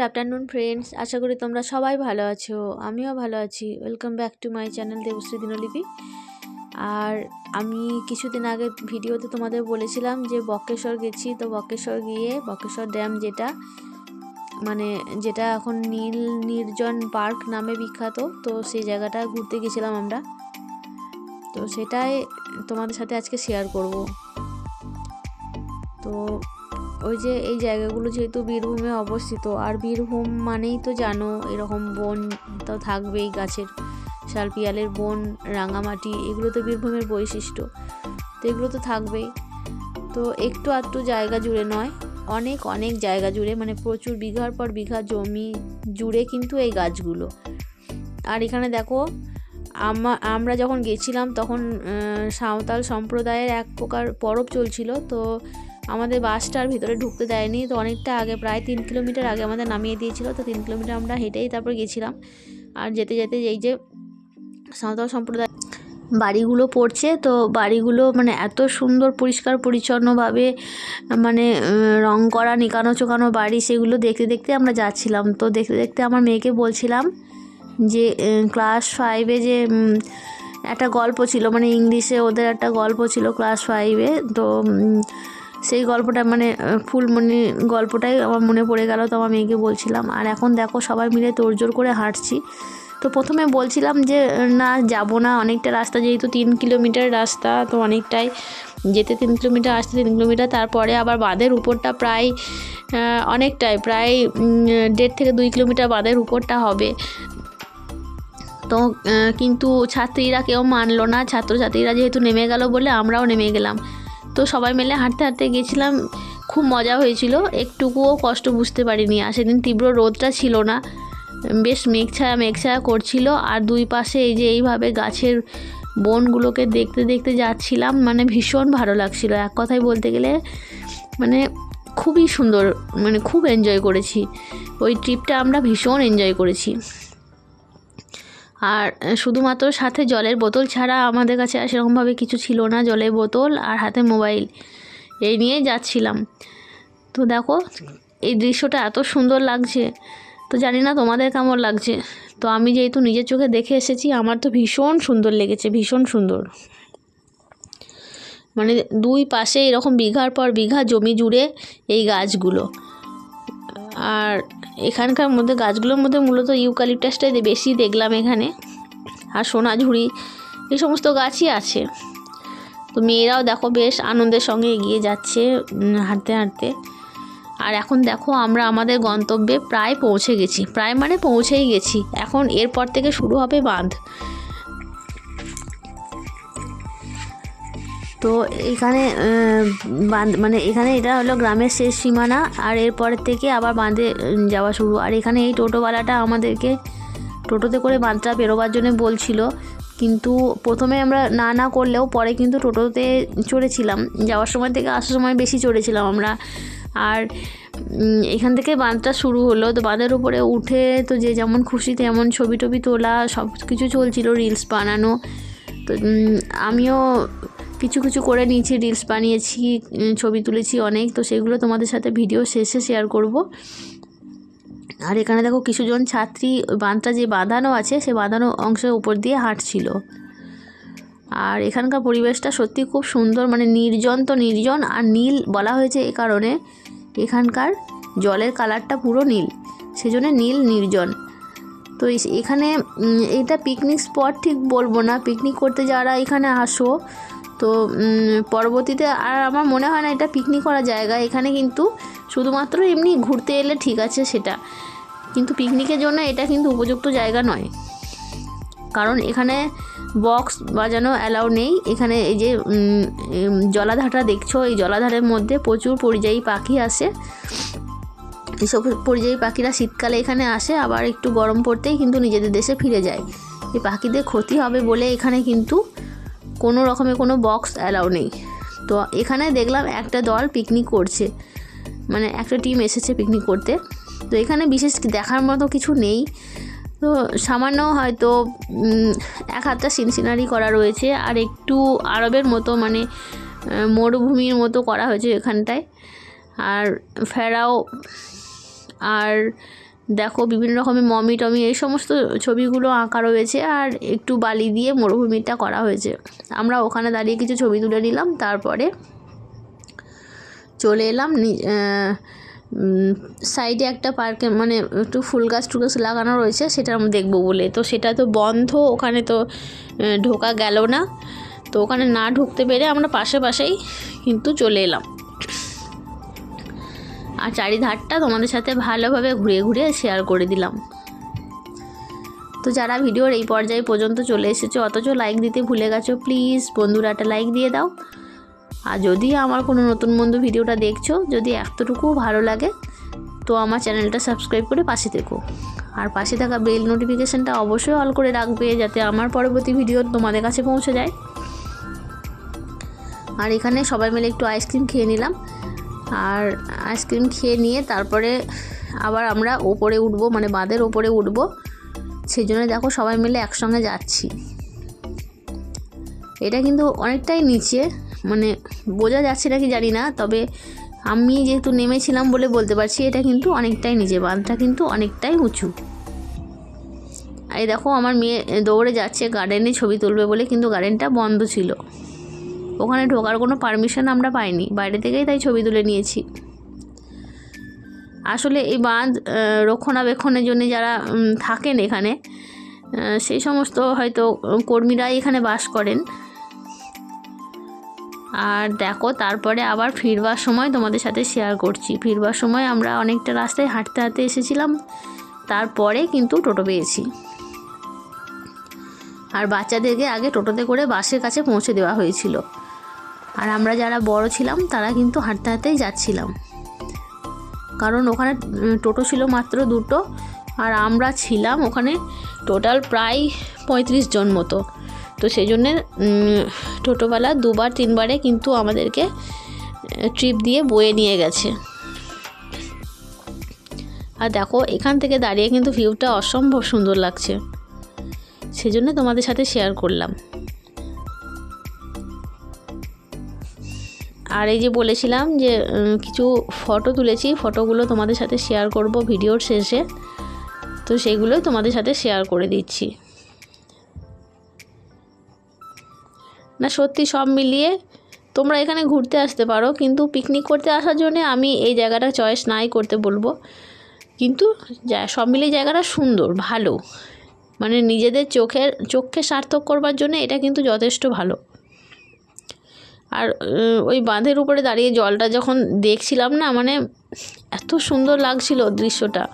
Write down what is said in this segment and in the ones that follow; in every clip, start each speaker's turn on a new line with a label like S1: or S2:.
S1: Afternoon friends, आशा करी তোমরা সবাই ভালো আছো। আমিও ভালো আছি। Welcome back to my channel Debashree Dinlipi. আর আমি কিছুদিন আগে ভিডিওতে তোমাদের বলেছিলাম যে বক্রেশ্বর গেছি। তো বক্রেশ্বর গিয়ে বক্রেশ্বর ড্যাম যেটা এখন নীল নির্জন পার্ক নামে বিখ্যাত, তো সেই জায়গাটা ঘুরতে গেছিলাম আমরা। তো সেটাই তোমাদের সাথে আজকে শেয়ার করব। তো ওই যে এই জায়গাগুলো যেহেতু বীরভূমে অবস্থিত, আর বীরভূম মানেই তো জানো এরকম বন তো থাকবেই, গাছের শালপিয়ালের বন, রাঙামাটি, এগুলো তো বীরভূমের বৈশিষ্ট্য। তো এগুলো তো থাকবেই। তো একটু আধটু জায়গা জুড়ে নয়, অনেক অনেক জায়গা জুড়ে, মানে প্রচুর বিঘার পর বিঘা জমি জুড়ে কিন্তু এই গাছগুলো। আর এখানে দেখো আমরা যখন গেছিলাম তখন সাঁওতাল সম্প্রদায়ের এক প্রকার পরব চলছিল। তো আমাদের বাসটার ভিতরে ঢুকতে দেয়নি। তো অনেকটা আগে, প্রায় 3 কিলোমিটার আগে আমাদের নামিয়ে দিয়েছিল। তো 3 কিলোমিটার আমরা হেঁটেই তারপর গেছিলাম। আর যেতে যেতে এই যে সাঁওতাল সম্প্রদায় বাড়িগুলো পড়ছে, তো বাড়িগুলো মানে এত সুন্দর পরিষ্কার পরিচ্ছন্নভাবে মানে রং করা, নিকানো চোকানো বাড়ি, সেগুলো দেখতে দেখতে আমরা যাচ্ছিলাম। তো দেখতে দেখতে আমার মেয়েকে বলছিলাম যে ক্লাস 5-এ যে একটা গল্প ছিল, মানে ইংলিশে ওদের একটা গল্প ছিল ক্লাস 5-এ। তো সেই গল্পটা মানে ফুলমণি গল্পটাই আমার মনে পড়ে গেল। তো আমার মেয়েকে বলছিলাম। আর এখন দেখো সবাই মিলে তোড়জোড় করে হাঁটছি। তো প্রথমে বলছিলাম যে না যাব না, অনেকটা রাস্তা, যেহেতু 3 কিলোমিটার রাস্তা, তো অনেকটাই যেতে 3 কিলোমিটার, আসতে 3 কিলোমিটার। তারপরে আবার বাঁধের উপরটা প্রায় অনেকটাই, প্রায় 1.5 থেকে 2 কিলোমিটার বাঁধের উপরটা হবে। তো কিন্তু ছাত্রীরা কেউ মানলো না। ছাত্রছাত্রীরা যেহেতু নেমে গেল বলে আমরাও নেমে গেলাম। তো সবাই মিলে হাঁটতে হাঁটতে গেছিলাম, খুব মজা হয়েছিল, একটুকুও কষ্ট বুঝতে পারিনি। আর সেদিন তীব্র রোদটা ছিল না, বেশ মেঘছায়া করছিল। আর দুই পাশে এই যে এইভাবে গাছের বনগুলোকে দেখতে দেখতে যাচ্ছিলাম, মানে ভীষণ ভালো লাগছিল। এক কথায় বলতে গেলে মানে খুবই সুন্দর, মানে খুব এনজয় করেছি ওই ট্রিপটা, আমরা ভীষণ এনজয় করেছি। আর শুধুমাত্র সাথে জলের বোতল ছাড়া আমাদের কাছে আর সেরকমভাবে কিছু ছিল না। জলের বোতল আর হাতে মোবাইল, এই নিয়ে যাচ্ছিলাম। তো দেখো এই দৃশ্যটা এত সুন্দর লাগছে। তো জানি না তোমাদের কেমন লাগছে। তো আমি যেহেতু নিজের চোখে দেখে এসেছি, আমার তো ভীষণ সুন্দর লেগেছে, ভীষণ সুন্দর। মানে দুই পাশে এরকম বিঘার পর বিঘা জমি জুড়ে এই গাছগুলো। আর এখানকার মধ্যে গাছগুলোর মধ্যে মূলত ইউক্যালিপটাসটাই বেশি দেখলাম এখানে, আর সোনাঝুরি, এই সমস্ত গাছই আছে। তো মেয়েরাও দেখো বেশ আনন্দের সঙ্গে এগিয়ে যাচ্ছে হাঁটতে হাঁটতে। আর এখন দেখো আমরা আমাদের গন্তব্যে প্রায় পৌঁছে গেছি, প্রায় মানে পৌঁছেই গেছি। এখন এরপর থেকে শুরু হবে বাঁধ। তো এখানে মানে এখানে এটা হলো গ্রামের শেষ সীমানা, আর এরপরের থেকে আবার বাঁধে যাওয়া শুরু। আর এখানে এই টোটোওয়ালাটা আমাদেরকে টোটোতে করে বাঁধটা পেরোবার জন্য বলছিল, কিন্তু প্রথমে আমরা না করলেও পরে কিন্তু টোটোতে চড়েছিলাম। যাওয়ার সময় থেকে আসার সময় বেশি চড়েছিলাম আমরা। আর এখান থেকে বাঁধটা শুরু হলো। তো বাঁধের উপরে উঠে তো যে যেমন খুশি তেমন ছবি টবি তোলা, সব কিছু চলছিল, রিলস বানানো। তো আমিও কিছু কিছু করে নিয়েছি, রিলস বানিয়েছি, ছবি তুলেছি অনেক। তো সেগুলো তোমাদের সাথে ভিডিও শেষে শেয়ার করব। আর এখানে দেখো কিছুজন ছাত্রী বাঁধটা যে বাঁধানো আছে সে বাঁধানো অংশের উপর দিয়ে হাঁটছিল। আর এখানকার পরিবেশটা সত্যি খুব সুন্দর, মানে নির্জন তো নির্জন। আর নীল বলা হয়েছে এ কারণে, এখানকার জলের কালারটা পুরো নীল, সেজন্য নীল নির্জন। তো এখানে এটা পিকনিক স্পট ঠিক বলবো না, পিকনিক করতে যারা এখানে আসো তো পরবর্তীতে আর আমার মনে হয় না এটা পিকনিক করার জায়গা। এখানে কিন্তু শুধুমাত্র এমনি ঘুরতে এলে ঠিক আছে সেটা, কিন্তু পিকনিকের জন্য এটা কিন্তু উপযুক্ত জায়গা নয়। কারণ এখানে বক্স বাজানো অ্যালাউ নেই। এখানে এই যে জলাধারটা দেখছো, এই জলাধারের মধ্যে প্রচুর পরিযায়ী পাখি আসে। এইসব পরিযায়ী পাখিরা শীতকালে এখানে আসে, আবার একটু গরম পড়তেই কিন্তু নিজেদের দেশে ফিরে যায়। এই পাখিদের ক্ষতি হবে বলে এখানে কিন্তু কোনো রকমের কোনো বক্স অ্যালাউ নেই। তো এখানে দেখলাম একটা দল পিকনিক করছে, মানে একটা টিম এসেছে পিকনিক করতে। তো এখানে বিশেষ দেখার মতো কিছু নেই। তো সামান্য হয়তো এক হাতটা সিনারি করা রয়েছে, আর একটু আরবের মতো মানে মরুভূমির মতো করা হয়েছে এখানটায়। আর ফেরাও আর দেখো বিভিন্ন রকমের মমি টমি এই সমস্ত ছবিগুলো আঁকা রয়েছে, আর একটু বালি দিয়ে মরুভূমিটা করা হয়েছে। আমরা ওখানে দাঁড়িয়ে কিছু ছবি তুলে নিলাম, তারপরে চলে এলাম সাইডে একটা পার্কে, মানে একটু ফুল গাছ টুল গাছ লাগানো রয়েছে, সেটা আমরা দেখবো বলে। তো সেটা তো বন্ধ, ওখানে তো ঢোকা গেল না। তো ওখানে না ঢুকতে পেরে আমরা পাশেই কিন্তু চলে এলাম, আর চারিধারটা তোমাদের সাথে ভালোভাবে ঘুরিয়ে শেয়ার করে দিলাম। তো যারা ভিডিওর এই পর্যায়ে পর্যন্ত চলে এসেছো অথচ লাইক দিতে ভুলে গেছো, প্লিজ বন্ধুরা একটা লাইক দিয়ে দাও। আর যদি আমার কোনো নতুন বন্ধু ভিডিওটা দেখছো, যদি এতটুকু ভালো লাগে তো আমার চ্যানেলটা সাবস্ক্রাইব করে পাশে থেকো, আর পাশে থাকা বেল নোটিফিকেশানটা অবশ্যই অল করে রাখবে, যাতে আমার পরবর্তী ভিডিও তোমাদের কাছে পৌঁছে যায়। আর এখানে সবাই মিলে একটু আইসক্রিম খেয়ে নিলাম, আর আইসক্রিম খেয়ে নিয়ে তারপরে আবার আমরা ওপরে উঠবো, মানে বাঁধের ওপরে উঠবো। সেই জন্য দেখো সবাই মিলে একসঙ্গে যাচ্ছি। এটা কিন্তু অনেকটাই নিচে, মানে বোঝা যাচ্ছে নাকি জানি না, তবে আমি যেহেতু নেমেছিলাম বলে বলতে পারছি এটা কিন্তু অনেকটাই নিচে, বাঁধটা কিন্তু অনেকটাই উঁচু। এই দেখো আমার মেয়ে দৌড়ে যাচ্ছে গার্ডেনে ছবি তুলবে বলে, কিন্তু গার্ডেনটা বন্ধ ছিল, ওখানে ঢোকার কোনো পারমিশন আমরা পাইনি, বাইরে থেকেই তাই ছবি তুলে নিয়েছি। আসলে এই বাঁধ রক্ষণাবেক্ষণের জন্য যারা থাকেন এখানে, সেই সমস্ত হয়তো কর্মীরাই এখানে বাস করেন। আর দেখো তারপরে আবার ফিরবার সময় তোমাদের সাথে শেয়ার করছি। ফিরবার সময় আমরা অনেকটা রাস্তায় হাঁটতে এসেছিলাম, তারপরে কিন্তু টোটো পেয়েছি। আর বাচ্চাদেরকে আগে টোটোতে করে বাসের কাছে পৌঁছে দেওয়া হয়েছিল, আর আমরা যারা বড় ছিলাম তারা কিন্তু হাঁটতেই যাচ্ছিলাম, কারণ ওখানে টোটো ছিল মাত্র দুটো, আর আমরা ছিলাম ওখানে টোটাল প্রায় 35 জন মতো। তো সেই জন্যে টোটোওয়ালা 2-3বারে কিন্তু আমাদেরকে ট্রিপ দিয়ে বয়ে নিয়ে গেছে। আর দেখো এখান থেকে দাঁড়িয়ে কিন্তু ভিউটা অসম্ভব সুন্দর লাগছে, সেজন্য তোমাদের সাথে শেয়ার করলাম। আর এই যে বলেছিলাম যে কিছু ফটো তুলেছি, ফটোগুলো তোমাদের সাথে শেয়ার করব ভিডিওর শেষে, তো সেগুলোই তোমাদের সাথে শেয়ার করে দিচ্ছি। না সত্যি সব মিলিয়ে তোমরা এখানে ঘুরতে আসতে পারো, কিন্তু পিকনিক করতে আসার জন্য আমি এই জায়গাটা চয়েস নাই করতে বলবো, কিন্তু সব মিলিয়ে জায়গাটা সুন্দর ভালো, মানে নিজেদের চোখকে সার্থক করবার জন্য এটা কিন্তু যথেষ্ট ভালো। আর ওই বাঁধের উপরে দাঁড়িয়ে জলটা যখন দেখছিলাম না, মানে এত সুন্দর লাগছিল দৃশ্যটা।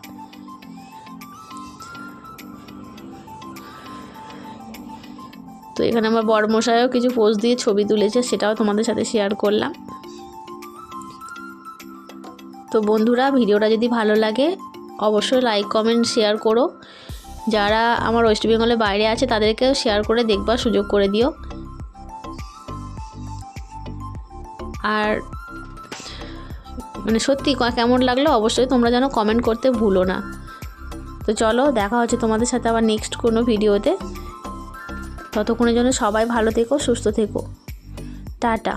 S1: তো এখানে আমার বড়মশাইও কিছু পোজ দিয়ে ছবি তুলেছে, সেটাও তোমাদের সাথে শেয়ার করলাম। তো বন্ধুরা ভিডিওটা যদি ভালো লাগে অবশ্যই লাইক কমেন্ট শেয়ার করো, যারা আমার ওয়েস্ট বেঙ্গলের বাইরে আছে তাদেরকেও শেয়ার করে দেখবার সুযোগ করে দিও। আর মানে সত্যি কেমন লাগলো অবশ্যই তোমরা যেন কমেন্ট করতে ভুলো না। তো চলো দেখা হচ্ছে তোমাদের সাথে আবার নেক্সট কোনো ভিডিওতে। ততক্ষণের জন্য সবাই ভালো থেকো, সুস্থ থেকো, টাটা।